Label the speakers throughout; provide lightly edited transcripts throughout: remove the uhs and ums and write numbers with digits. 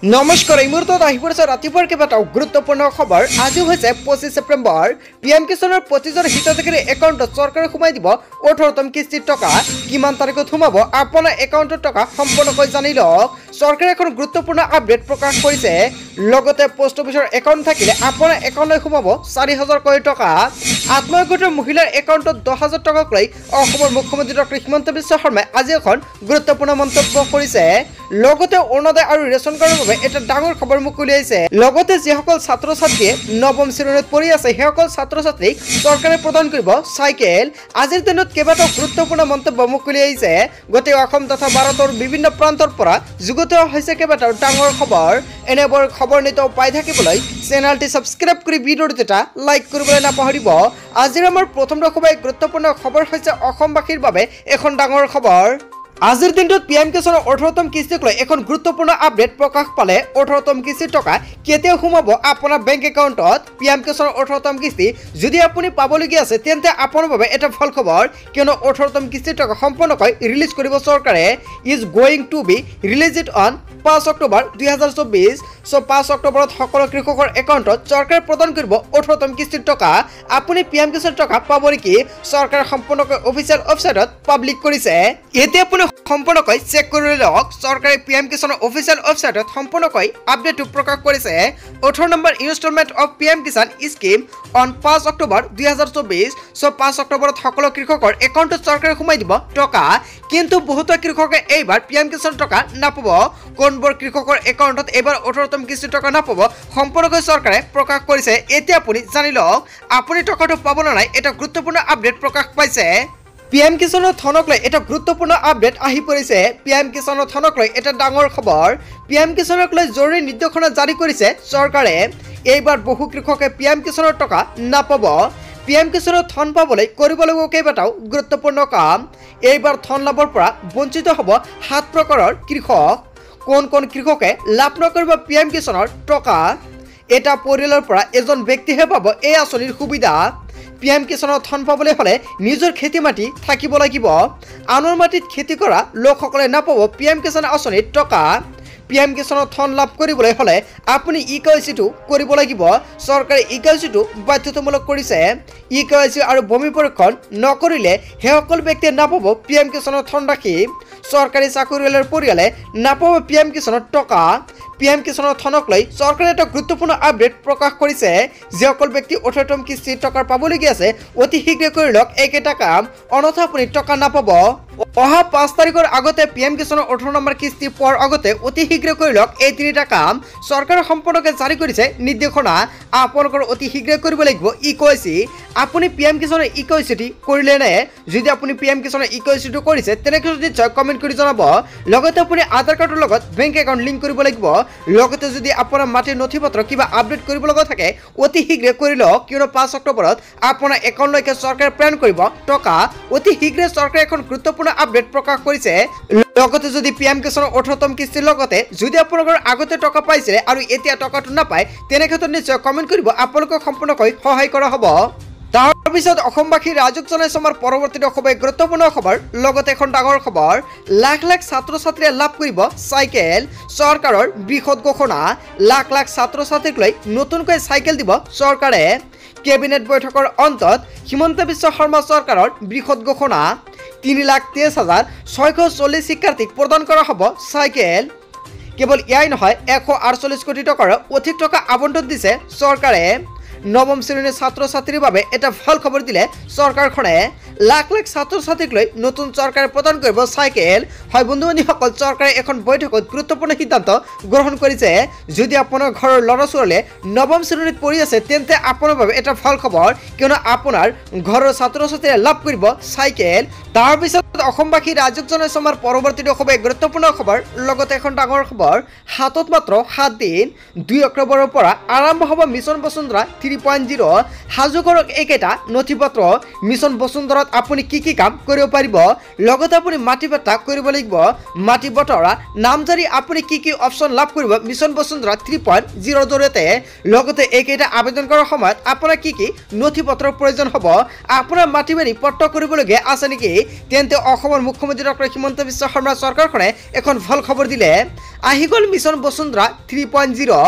Speaker 1: নমস্কাৰ এই মুহূৰ্তত আহি পৰিছে ৰাতিপুৱাৰ কেইবাটাও গুৰুত্বপূৰ্ণ খবৰ। আজি হৈছে 25 ছেপ্টেম্বৰ। পিএম কিষাণৰ প্ৰতিজন হিতাধিকাৰী একাউণ্টত চৰকাৰে সোমাই দিব 18তম কিস্তিৰ টকা। কিমান তাৰিখত সোমাব আপোনাৰ একাউণ্টত টকা সম্পূৰ্ণকৈ জানি লওক। চৰকাৰে এখন গুৰুত্বপূৰ্ণ আপডেট প্ৰকাশ কৰিছে। লগতে পোষ্ট অফিচৰ একাউণ্ট থাকিলে আপোনাৰ একাউণ্টলৈ সোমাব 4000 কোটি টকা। আত্মসহায়ক গোটৰ মহিলাৰ একাউণ্টত 10000 টকাক লৈ অসমৰ মুখ্যমন্ত্ৰী ডক্টৰ হিমন্ত বিশ্ব শৰ্মাই আজি এখন গুৰুত্বপূৰ্ণ মন্তব্য কৰিছে। লগতে অৰুণোদয় আৰু ৰেচন কাৰ্ডৰ বাবে এটা ডাঙৰ খবৰ মুখ উলিয়াইছে। লগতে যিসকল ছাত্ৰ ছাত্ৰীয়ে নৱম শ্ৰেণীত পঢ়ি আছে সেইসকল ছাত্ৰ ছাত্ৰীক চৰকাৰে প্ৰদান কৰিব চাইকেল। আজিৰ দিনত কেইবাটাও গুৰুত্বপূৰ্ণ মন্তব্য মুখ উলিয়াইছে। গোটেই অসম তথা ভাৰতৰ বিভিন্ন প্ৰান্তৰ পৰা যুগুত হৈছে কেইবাটাও ডাঙৰ খবৰ। এনেবোৰ খবৰ নিতৌ পাই থাকিবলৈ চেনেলটি সাবস্ক্ৰাইব কৰি ভিডিঅ'টো এটা লাইক কৰিবলৈ নাপাহৰিব। আজিৰ আমাৰ প্ৰথম গুৰুত্বপূৰ্ণ খবৰ হৈছে অসমবাসীৰ বাবে এখন ডাঙৰ খবৰ। আজিৰ দিনটোত পিএম কিষাণৰ 18তম কিস্তিক লৈ এখন গুৰুত্বপূৰ্ণ আপডেট প্ৰকাশ পালে। 18তম কিস্তিৰ টকা কেতিয়া সোমাব আপোনাৰ বেংক একাউণ্টত। পিএম কিষাণৰ 18তম কিস্তি যদি আপুনি পাবলগীয়া আছে তেন্তে আপোনাৰ বাবে এটা ভাল খবৰ, কিয়নো 18তম কিস্তিৰ টকা সম্পূৰ্ণকৈ ৰিলিজ কৰিব চৰকাৰে। Is going to be released on 5 October 2024। 5 অক্টোবৰত সকলো কৃষকৰ একাউণ্টত চৰকাৰে প্ৰদান কৰিব 18তম কিস্তিৰ টকা। আপুনি পিএম কিষাণৰ টকা পাব নেকি? চৰকাৰে সম্পূৰ্ণকৈ অফিচিয়েল ৱেবছাইটত পাব্লিক কৰিছে। এতিয়া আপুনি সম্পূৰ্ণকৈ চেক কৰি লওক। চৰকাৰে পিএম কিষাণৰ অফিচিয়েল ৱেবছাইটত সম্পূৰ্ণকৈ আপডেটটো প্ৰকাশ কৰিছে। 18 number installment of PM Kisan scheme on 5 October 2024। 5 অক্টোবৰত সকলো কৃষকৰ একাউণ্টত চৰকাৰে সোমাই দিব টকা। কিন্তু বহুতো কৃষকে এইবাৰ পিএম কিষাণৰ টকা নাপাব। কোনবোৰ কৃষকৰ একাউণ্টত এইবাৰ 18তম কিস্তিৰ টকা নাপাব সম্পূৰ্ণকৈ চৰকাৰে প্ৰকাশ কৰিছে। এতিয়া আপুনি জানি লওক আপুনি টকাটো পাব নে নাই। এটা গুৰুত্বপূৰ্ণ আপডেট প্ৰকাশ পাইছে। পিএম কিষাণৰ ধনক লৈ এটা গুৰুত্বপূৰ্ণ আপডেট আহি পৰিছে। পিএম কিষাণৰ ধনক লৈ এটা ডাঙৰ খবৰ। পিএম কিষাণক লৈ জৰুৰী নিৰ্দেশনা জাৰি কৰিছে চৰকাৰে। এইবাৰ বহু কৃষকে পিএম কিষাণৰ টকা নাপাব। পিএম কিষাণৰ ধন পাবলৈ কৰিবলগীয়া কেইবাটাও গুৰুত্বপূৰ্ণ কাম। এইবাৰ ধন লাভৰ পৰা বঞ্চিত হ'ব 7 প্ৰকাৰৰ কৃষক। কোন কোন কৃষকে লাভ নকৰিব পিএম কিষাণৰ টকা? এটা পৰিয়ালৰ পৰা এজন ব্যক্তিহে পাব এই আঁচনিৰ সুবিধা। পিএম কিষাণৰ ধন পাবলৈ হ'লে নিজৰ খেতি মাটি থাকিব লাগিব। আনৰ মাটিত খেতি কৰা লোকসকলে নাপাব পিএম কিষাণ আঁচনিৰ টকা। পিএম কিষাণৰ ধন লাভ কৰিবলৈ হ'লে আপুনি ইকেৱাইচিটো কৰিব লাগিব। চৰকাৰে ইকেৱাইচিটো বাধ্যতামূলক কৰিছে। ইকেৱাইচি আৰু ভূমি পৰীক্ষণ নকৰিলে সেইসকল ব্যক্তিয়ে নাপাব পিএম কিষাণৰ ধনৰাশি। চৰকাৰী চাকৰিয়ালৰ পৰিয়ালে নাপাব পিএম কিষাণৰ টকা। পিএম কিষাণৰ ধনক লৈ চৰকাৰে এটা গুৰুত্বপূৰ্ণ আপডেট প্ৰকাশ কৰিছে। যিসকল ব্যক্তি 18তম কিস্তিৰ টকাৰ পাবলগীয়া আছে অতি শীঘ্ৰে কৰি লওক এইকেইটা কাম, অন্যথা আপুনি টকা নাপাব। অহা 5 তাৰিখৰ আগতে পিএম কিষাণৰ 18 নম্বৰ কিস্তি পোৱাৰ আগতে অতি শীঘ্ৰে কৰি লওক এই 3টা কাম। চৰকাৰে সম্পূৰ্ণকৈ জাৰি কৰিছে নিৰ্দেশনা। আপোনালোকৰ অতি শীঘ্ৰে কৰিব লাগিব ইকেৱাইচি। আপুনি পিএম কিষাণৰ ইকেৱাইচিটি কৰিলে নে? যদি আপুনি পিএম কিষাণৰ ইকেৱাইচিটো কৰিছে তেনেকৈ নিশ্চয় কমেণ্ট কৰি জনাব। লগতে আপুনি আধাৰ কাৰ্ডৰ লগত বেংক একাউণ্ট লিংক কৰিব লাগিব। লগতে যদি আপোনাৰ মাটিৰ নথি পত্ৰ কিবা আপডেট কৰিব লগা থাকে অতি শীঘ্ৰে কৰি লওক, কিয়নো 5 অক্টোবৰত আপোনাৰ একাউণ্টলৈকে চৰকাৰে প্ৰেৰণ কৰিব টকা। অতি শীঘ্ৰে চৰকাৰে এখন গুৰুত্বপূৰ্ণ আপডেট প্ৰকাশ কৰিছে। লগতে যদি পিএম কিষাণৰ 18তম কিস্তিৰ লগতে যদি আপোনালোকৰ আগতে টকা পাইছিলে আৰু এতিয়া টকাটো নাপায় তেনেক্ষেত্ৰত নিশ্চয় কমেণ্ট কৰিব, আপোনালোকক সম্পূৰ্ণকৈ সহায় কৰা হ'ব। তাৰপিছত অসমবাসী ৰাজক জনাইছে আমাৰ পৰৱৰ্তী গুৰুত্বপূৰ্ণ খবৰ। লগতে এখন ডাঙৰ খবৰ, লাখ লাখ ছাত্ৰ ছাত্ৰীয়ে লাভ কৰিব চাইকেল। চৰকাৰৰ বৃহৎ ঘোষণা। লাখ লাখ ছাত্ৰ ছাত্ৰীক লৈ নতুনকৈ চাইকেল দিব চৰকাৰে। কেবিনেট বৈঠকৰ অন্তত হিমন্ত বিশ্ব শৰ্মা চৰকাৰৰ বৃহৎ ঘোষণা। 3,23,640 শিক্ষাৰ্থীক প্ৰদান কৰা হ'ব চাইকেল। কেৱল ইয়াই নহয় 148 কোটি টকাৰ অধিক টকা আবণ্টন দিছে চৰকাৰে। নৱম শ্ৰেণীৰ ছাত্ৰ ছাত্ৰীৰ বাবে এটা ভাল খবৰ দিলে চৰকাৰখনে। লাখ লাখ ছাত্ৰ ছাত্ৰীক লৈ নতুন চৰকাৰে প্ৰদান কৰিব চাইকেল। হয় বন্ধু বান্ধৱীসকল, চৰকাৰে এখন বৈঠকত গুৰুত্বপূৰ্ণ সিদ্ধান্ত গ্ৰহণ কৰিছে। যদি আপোনাৰ ঘৰৰ ল'ৰা ছোৱালীয়ে নৱম শ্ৰেণীত পঢ়ি আছে তেন্তে আপোনাৰ বাবে এটা ভাল খবৰ, কিয়নো আপোনাৰ ঘৰৰ ছাত্ৰ ছাত্ৰীয়ে লাভ কৰিব চাইকেল। তাৰপিছত অসমবাসী ৰাজক জনাইছে আমাৰ পৰৱৰ্তী গুৰুত্বপূৰ্ণ খবৰ। লগতে এখন ডাঙৰ খবৰ, হাতত মাত্ৰ 7 দিন। 2 অক্টোবৰৰ পৰা আৰম্ভ হ'ব মিছন বসুন্ধৰা 3 3.0 সাজু কৰক এইকেইটা নথিপত্ৰ মিছন বসুন্ধৰাত আপুনি কি কাম কৰিব পাৰিব লগতে আপুনি মাটি পট্টা কৰিব লাগিব মাটি বটৰা নামজাৰি আপুনি কি অপচন লাভ কৰিব মিছন বসুন্ধৰা 3.0 জৰিয়তে লগতে এইকেইটা আবেদন কৰাৰ সময়ত আপোনাৰ কি নথিপত্ৰৰ প্ৰয়োজন হ'ব আপোনাৰ মাটি বাৰী পট্টা কৰিবলগীয়া আছে নেকি তেন্তে অসমৰ মুখ্যমন্ত্ৰী ডক্টৰ হিমন্ত বিশ্ব শৰ্মা চৰকাৰখনে এখন ভাল খবৰ দিলে আহি গ'ল মিছন বসুন্ধৰা 3.0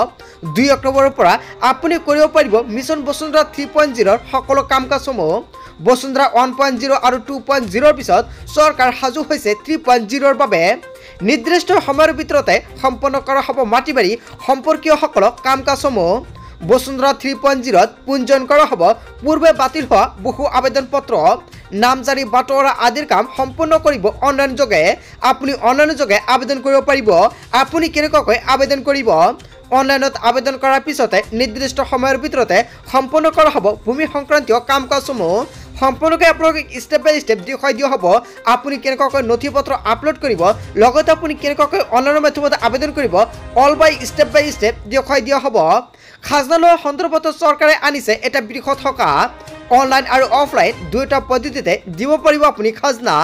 Speaker 1: 2 অক্টোবৰৰ পৰা আপুনি কৰিব পাৰিব মিছন বসুন্ধৰা 3.0 ৰ সকলো কাম কাজসমূহ বসুন্ধৰা 1.0 আৰু 2.0 পিছত চৰকাৰ সাজু হৈছে 3.0 ৰ বাবে নিৰ্দিষ্ট সময়ৰ ভিতৰতে সম্পন্ন কৰা হ'ব মাটি বাৰী সম্পৰ্কীয় সকলো কাম কাজসমূহ বসুন্ধৰা 3.0 ত পঞ্জীয়ন কৰা হ'ব পূৰ্বে বাতিল হোৱা বহু আবেদন পত্ৰ নামজাৰি বাটৰা আদিৰ কাম সম্পূৰ্ণ কৰিব অনলাইন যোগে আপুনি অনলাইন যোগে আবেদন কৰিব পাৰিব আপুনি কেনেকৈ আবেদন কৰিব অনলাইনত আবেদন কৰাৰ পিছতে নিৰ্দিষ্ট সময়ৰ ভিতৰতে সম্পূৰ্ণ কৰা হ'ব ভূমি সংক্ৰান্তীয় কাম কাজসমূহ সম্পূৰ্ণকৈ আপোনাক স্টেপ বাই স্টেপ দেখুৱাই দিয়া হ'ব আপুনি কেনেকৈ নথিপত্ৰ আপলোড কৰিব লগতে আপুনি কেনেকৈ অনলাইনৰ মাধ্যমত আবেদন কৰিব অল বাই স্টেপ দেখুৱাই দিয়া হ'ব খাজনা লোৱাৰ সন্দৰ্ভত চৰকাৰে আনিছে এটা বৃহৎ সকাহ অনলাইন আৰু অফলাইন দুয়োটা পদ্ধতিতে দিব পাৰিব আপুনি খাজনা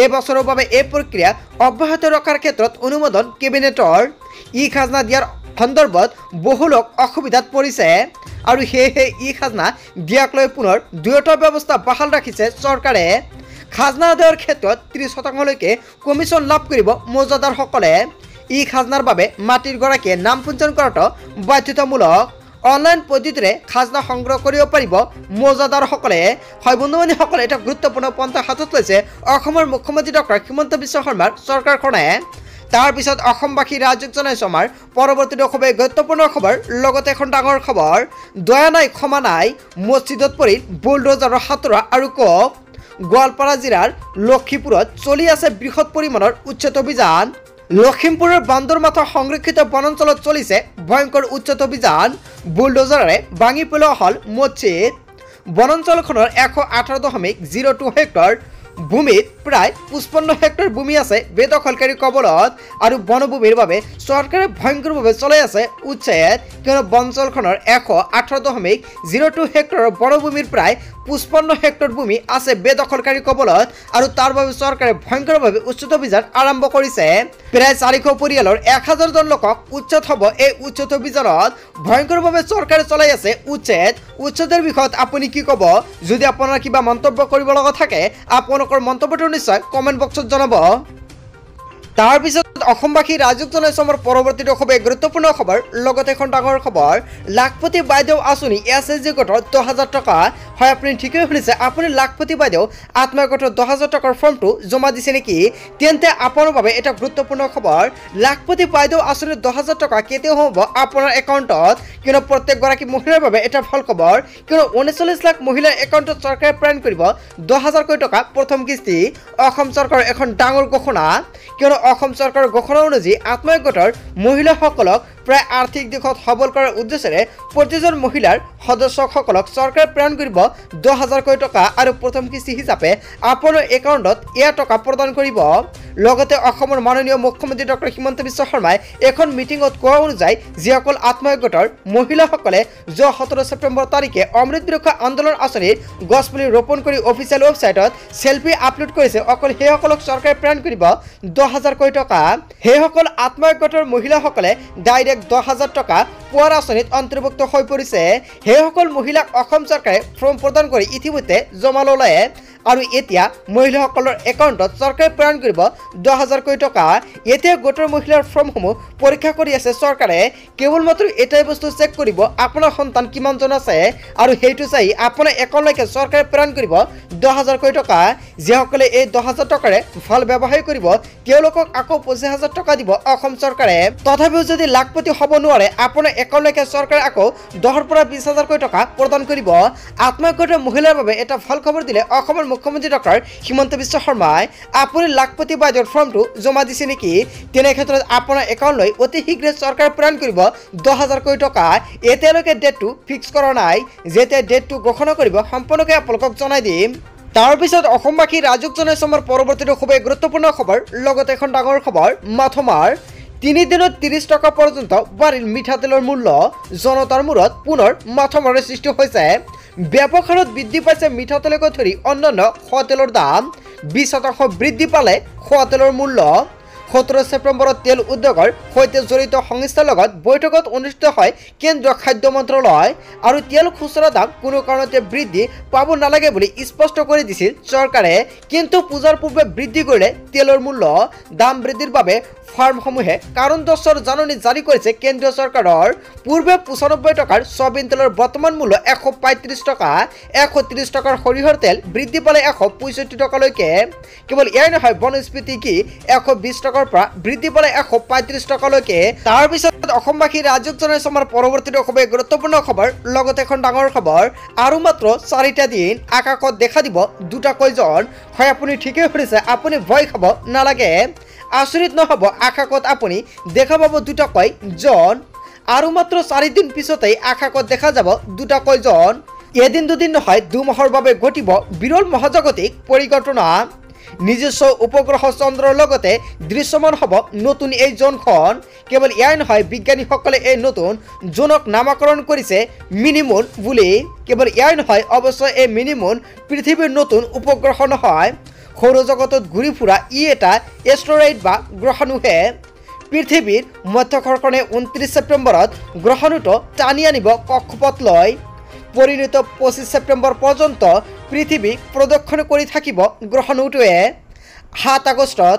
Speaker 1: এই বছৰৰ বাবে এই প্ৰক্ৰিয়া অব্যাহত ৰখাৰ ক্ষেত্ৰত অনুমোদন কেবিনেটৰ ই খাজনা দিয়াৰ সন্দৰ্ভত বহু লোক অসুবিধাত পৰিছে আৰু সেয়েহে ই খাজনা দিয়াক লৈ পুনৰ দুয়োটা ব্যৱস্থা বাহাল ৰাখিছে চৰকাৰে খাজনা আদায়ৰ ক্ষেত্ৰত 30% কমিশ্যন লাভ কৰিব মৌজাদাৰসকলে ই খাজনাৰ বাবে মাটিৰ গৰাকীয়ে নাম পঞ্জীয়ন কৰাটো বাধ্যতামূলক অনলাইন পদ্ধতিৰে খাজনা সংগ্ৰহ কৰিব পাৰিব মৌজাদাৰসকলে হয় বন্ধুবান্ধৱীসকলে এটা গুৰুত্বপূৰ্ণ পন্থা হাতত লৈছে অসমৰ মুখ্যমন্ত্ৰী ডক্টৰ হিমন্ত বিশ্ব শৰ্মাৰ চৰকাৰখনে তাৰ পিছত অসমবাসী ৰাজ্যক জনাইছো আমাৰ পৰৱৰ্তী খুবেই গুৰুত্বপূৰ্ণ খবৰ লগতে এখন ডাঙৰ খবৰ দয়া নাই ক্ষমা নাই মছজিদত পৰিল বুলডোজাৰৰ হাতোৰা আৰু কোপ গোৱালপাৰা জিলাৰ লক্ষীপুৰত চলি আছে বৃহৎ পৰিমাণৰ উচ্ছেদ অভিযান লখিমপুৰৰ বান্দৰমাথা সংৰক্ষিত বনাঞ্চলত চলিছে ভয়ংকৰ উচ্ছেদ অভিযান বুলডোজাৰে ভাঙি পেলোৱা হ'ল মছজিদ বনাঞ্চলখনৰ 118.02 হেক্টৰ ভূমিত প্ৰায় 55 হেক্টৰ ভূমি আছে বেদখলকাৰী কবলত আৰু বনভূমিৰ বাবে চৰকাৰে ভয়ংকৰভাৱে চলাই আছে উচ্ছেদ কিয়নো বনাঞ্চলখনৰ 118.02 হেক্টৰৰ বনভূমিৰ প্ৰায় 55 হেক্টৰ ভূমি আছে বেদখলকাৰী কবলত আৰু তাৰ বাবে চৰকাৰে ভয়ংকৰভাৱে উচ্ছেদ অভিযান আৰম্ভ কৰিছে প্ৰায় 400 পৰিয়ালৰ 1000 জন লোকক উচ্ছেদ হ'ব এই উচ্ছেদ অভিযানত ভয়ংকৰভাৱে চৰকাৰে চলাই আছে উচ্ছেদৰ বিষয়ত আপুনি কি ক'ব যদি আপোনাৰ কিবা মন্তব্য কৰিব লগা থাকে আপোনালোকৰ মন্তব্যটো নিশ্চয় কমেন্ট বক্সত জনাব তাৰ পিছত অসমবাসী ৰাজ্যক জনাইছো আমাৰ পৰৱৰ্তী খুবেই গুৰুত্বপূৰ্ণ খবৰ লগতে এখন ডাঙৰ খবৰ লাখপতি বাইদেউ আঁচনি এছএছজি গোটৰ 10000 টকা হয় আপুনি ঠিকই শুনিছে আপুনি লাখপতি বাইদেউ আত্মীয় গোটৰ 10000 টকাৰ ফৰ্মটো জমা দিছে নেকি তেন্তে আপোনাৰ বাবে এটা গুৰুত্বপূৰ্ণ খবৰ লাখপতি বাইদেউ আঁচনিৰ 10000 টকা কেতিয়া হ'ব আপোনাৰ একাউণ্টত কিয়নো প্ৰত্যেকগৰাকী মহিলাৰ বাবে এটা ভাল খবৰ কিয়নো 39 লাখ মহিলাৰ একাউণ্টত চৰকাৰে প্ৰেৰণ কৰিব 10000 টকা প্ৰথম কিস্তি অসম চৰকাৰৰ এখন ডাঙৰ ঘোষণা কিয়নো অসম চৰকাৰৰ ঘোষণা অনুযায়ী আত্মসহায়ক গোটৰ মহিলাসকলক প্ৰায় আৰ্থিক দিশত সবল কৰাৰ উদ্দেশ্যেৰে প্ৰতিজন মহিলাৰ সদস্যসকলক চৰকাৰে প্ৰেৰণ কৰিব 10000 টকা আৰু প্ৰথম কিস্তি হিচাপে আপোনাৰ একাউণ্টত এয়া টকা প্ৰদান কৰিব লগতে অসমৰ মাননীয় মুখ্যমন্ত্ৰী ডক্টৰ হিমন্ত বিশ্ব শৰ্মাই এখন মিটিঙত কোৱা অনুযায়ী যিসকল আত্মসহায়ক গোটৰ মহিলাসকলে যোৱা 17 ছেপ্টেম্বৰ তাৰিখে অমৃত বৃক্ষ আন্দোলন আঁচনিৰ গছপুলি ৰোপণ কৰি অফিচিয়েল ৱেবছাইটত সেলফি আপলোড কৰিছে অকল সেইসকলক চৰকাৰে প্ৰেৰণ কৰিব 10000 টকা সেইসকল আত্মসহায়ক গোটৰ মহিলাসকলে ডাইৰেক্ট 10000 টকা পোৱাৰ আঁচনিত অন্তৰ্ভুক্ত হৈ পৰিছে সেইসকল মহিলাক অসম চৰকাৰে ফৰ্ম প্ৰদান কৰি ইতিমধ্যে জমা ল'লে আৰু এতিয়া মহিলাসকলৰ একাউণ্টত চৰকাৰে প্ৰেৰণ কৰিব 10000 টকা এতিয়া গোটৰ মহিলাৰ ফৰ্মসমূহ পৰীক্ষা কৰি আছে চৰকাৰে কেৱল মাত্ৰ এটাই বস্তু চেক কৰিব আপোনাৰ সন্তান কিমানজন আছে আৰু সেইটো চাই আপোনাৰ একাউণ্টলৈকে চৰকাৰে প্ৰেৰণ কৰিব 10000 টকা যিসকলে এই 10000 টকাৰে ভাল ব্যৱহাৰ কৰিব তেওঁলোকক আকৌ 25000 টকা দিব অসম চৰকাৰে তথাপিও যদি লাখপতি হ'ব নোৱাৰে আপোনাৰ একাউণ্টলৈকে চৰকাৰে আকৌ 10 পৰা 20000 টকা প্ৰদান কৰিব আত্মসহায়ক গোটৰ মহিলাৰ বাবে এটা ভাল খবৰ দিলে অসমৰ মুখ্যমন্ত্ৰী ডক্টৰ হিমন্ত বিশ্ব শৰ্মাই আপুনি লাখপতি বাইদেউৰ ফৰ্মটো জমা দিছে নেকি তেনে ক্ষেত্ৰত আপোনাৰ একাউণ্টলৈ অতি শীঘ্ৰে চৰকাৰে প্ৰেৰণ কৰিব 10000 টকা এতিয়ালৈকে ডেটটো ফিক্স কৰা নাই যেতিয়া ডেটটো ঘোষণা কৰিব সম্পূৰ্ণকৈ আপোনালোকক জনাই দিম তাৰ পিছত অসমবাসী ৰাজ্যক জনাইছো আমাৰ পৰৱৰ্তী খুবেই গুৰুত্বপূৰ্ণ খবৰ লগতে এখন ডাঙৰ খবৰ মাথমাৰ 3 দিনত 30 টকা পৰ্যন্ত বাঢ়িল মিঠাতেলৰ মূল্য জনতাৰ মূৰত পুনৰ মাথমাৰ সৃষ্টি হৈছে ব্যাপক হাৰত বৃদ্ধি পাইছে মিঠাতেলকে ধৰি অন্যান্য খোৱা তেলৰ দাম 20% বৃদ্ধি পালে খোৱা তেলৰ মূল্য 17 ছেপ্টেম্বৰত তেল উদ্যোগৰ সৈতে জড়িত সংস্থাৰ লগত বৈঠকত অনুষ্ঠিত হয় কেন্দ্ৰীয় খাদ্য মন্ত্ৰালয় আৰু তেল খুচৰা দাম কোনো কাৰণতে বৃদ্ধি পাব নালাগে বুলি স্পষ্ট কৰি দিছিল চৰকাৰে কিন্তু পূজাৰ পূৰ্বে বৃদ্ধি কৰিলে তেলৰ মূল্য দাম বৃদ্ধিৰ বাবে ফাৰ্মসমূহে কাৰণ দৰ্শৰ জাননী জাৰি কৰিছে কেন্দ্ৰীয় চৰকাৰৰ পূৰ্বে 95 টকাৰ সয়াবিন তেলৰ বৰ্তমান মূল্য 135 টকা 130 টকাৰ সৰিয়হৰ তেল বৃদ্ধি পালে 165 টকালৈকে কেৱল ইয়াই নহয় বনস্পতি কি 120 টকাৰ পৰা বৃদ্ধি পালে 135 টকালৈকে তাৰ পিছত অসমবাসী ৰাজ্যক জনাইছে আমাৰ পৰৱৰ্তী খুবেই গুৰুত্বপূৰ্ণ খবৰ লগতে এখন ডাঙৰ খবৰ আৰু মাত্ৰ 4টা দিন আকাশত দেখা দিব দুটাকৈ জন হয় আপুনি ঠিকই শুনিছে আপুনি ভয় খাব নালাগে আচৰিত নহব আকাশত আপুনি দেখা পাব দুটাকৈ জন আৰু মাত্ৰ 4 দিন পিছতেই আকাশত দেখা যাব দুটাকৈ জন এদিন দুদিন নহয় দুমাহৰ বাবে ঘটিব বিৰল মহাজাগতিক পৰিঘটনা নিজস্ব উপগ্ৰহ চন্দ্ৰৰ লগতে দৃশ্যমান হ'ব নতুন এই জোনখন কেৱল ইয়াই নহয় বিজ্ঞানীসকলে এই নতুন জোনক নামকৰণ কৰিছে মিনিমুন বুলি কেৱল ইয়াই নহয় অৱশ্য এই মিনিমুন পৃথিৱীৰ নতুন উপগ্ৰহ নহয় সৌৰজগতত ঘূৰি ফুৰা ই এটা এষ্ট্ৰয়েড বা গ্ৰহাণুহে পৃথিৱীৰ মধ্যকৰ্ষণে 29 ছেপ্টেম্বৰত গ্ৰহাণুটো টানি আনিব কক্ষপথলৈ পৰিণত 25 ছেপ্টেম্বৰ পৰ্যন্ত পৃথিৱী প্ৰদক্ষিণ কৰি থাকিব গ্ৰহাণুটোৱে 7 আগষ্টত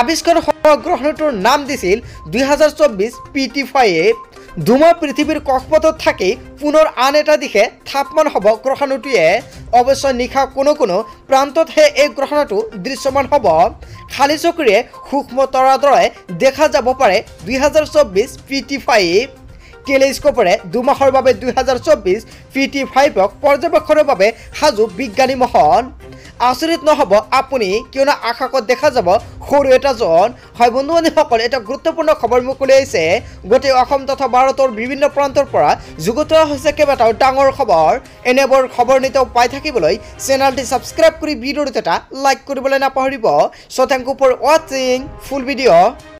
Speaker 1: আৱিষ্কাৰ হোৱা গ্ৰহাণুটোৰ নাম দিছিল 2024 PT5 দুমাহ পৃথিৱীৰ কক্ষপথত থাকি পুনৰ আন এটা দিশে থাপমান হ'ব গ্ৰহাণুটোৱে অৱশ্য নিশা কোনো প্ৰান্ততহে এই গ্ৰহাণুটো দৃশ্যমান হ'ব খালী চকুৰে সূক্ষ্ম তৰাৰ দৰে দেখা যাব পাৰে 2024 PT5 টেলিস্কোপৰে দুমাহৰ বাবে 2024 PT5ক পৰ্যবেক্ষণৰ বাবে সাজু বিজ্ঞানী মহল আচৰিত নহব আপুনি কিয়নো আকাশত দেখা যাব সৰু এটা জন হয় বন্ধু বান্ধৱীসকল এটা গুৰুত্বপূৰ্ণ খবৰ মুকলি হৈছে গোটেই অসম তথা ভাৰতৰ বিভিন্ন প্ৰান্তৰ পৰা যুগুতোৱা হৈছে কেইবাটাও ডাঙৰ খবৰ এনেবোৰ খবৰ নিতৌ পাই থাকিবলৈ চেনেলটি সাবস্ক্ৰাইব কৰি ভিডিঅ'টো এটা লাইক কৰিবলৈ নাপাহৰিব so thank you for watching full video'